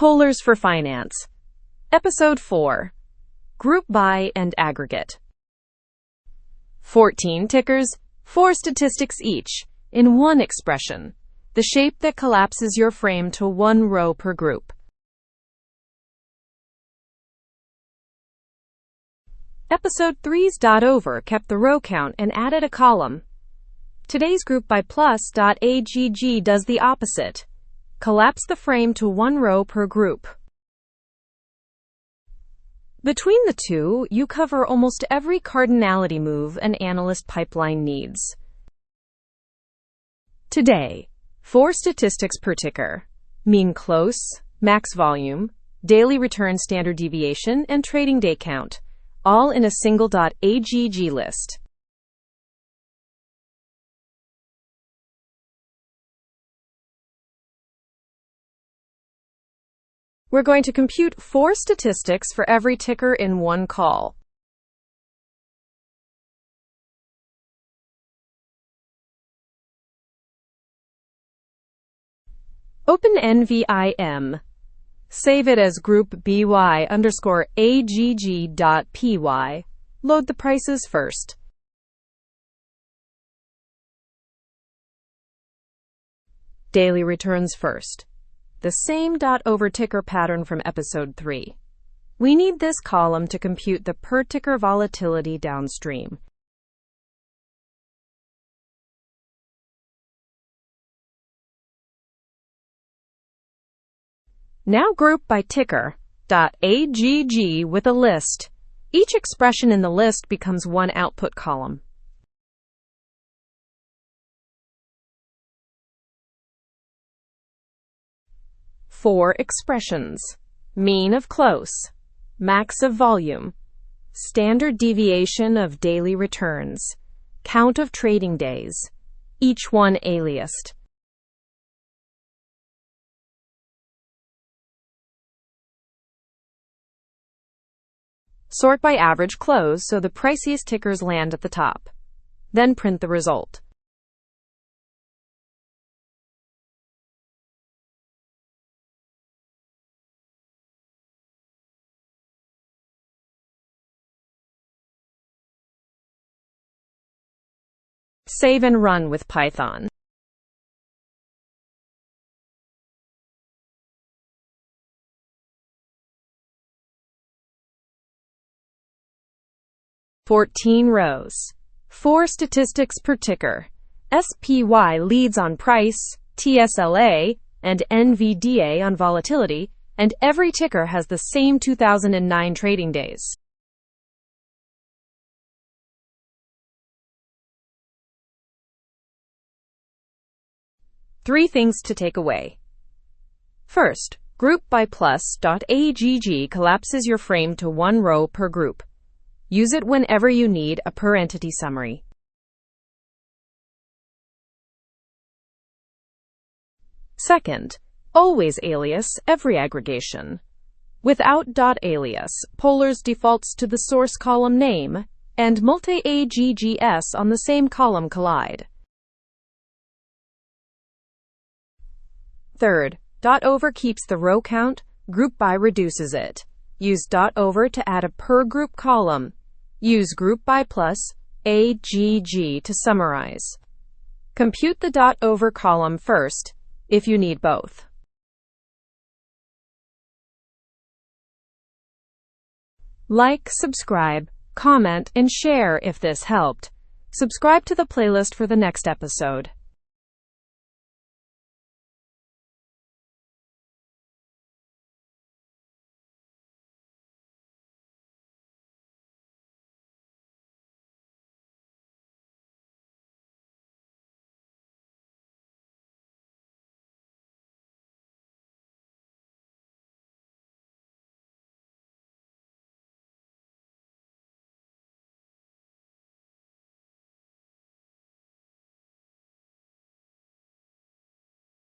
Polars for Finance. Episode 4. GroupBy and Aggregate. 14 tickers, 4 statistics each, in one expression. The shape that collapses your frame to one row per group. Episode 3's .over kept the row count and added a column. Today's GroupBy plus.agg does the opposite. Collapse the frame to one row per group. Between the two, you cover almost every cardinality move an analyst pipeline needs. Today, 4 statistics per ticker: mean close, max volume, daily return standard deviation, and trading day count, all in a single .agg list. We're going to compute 4 statistics for every ticker in one call. Open nvim. Save it as GroupBy_agg.py. Load the prices first. Daily returns first. The same .over ticker pattern from episode 3. We need this column to compute the per ticker volatility downstream. Now group by ticker .agg with a list. Each expression in the list becomes one output column. Four expressions: mean of close, max of volume, standard deviation of daily returns, count of trading days, each one aliased. Sort by average close so the priciest tickers land at the top. Then print the result. Save and run with Python. "14 rows. 4 statistics per ticker. SPY leads on price, TSLA, and NVDA on volatility, and every ticker has the same 2009 trading days. Three things to take away. First, GroupBy plus.agg collapses your frame to one row per group. Use it whenever you need a per-entity summary. Second, always alias every aggregation. Without .alias, Polars defaults to the source column name, and multi-AGGs on the same column collide. Third, .over keeps the row count, GroupBy reduces it. Use .over to add a per-group column. Use GroupBy plus AGG to summarize. Compute the .over column first, if you need both. Like, subscribe, comment, and share if this helped. Subscribe to the playlist for the next episode.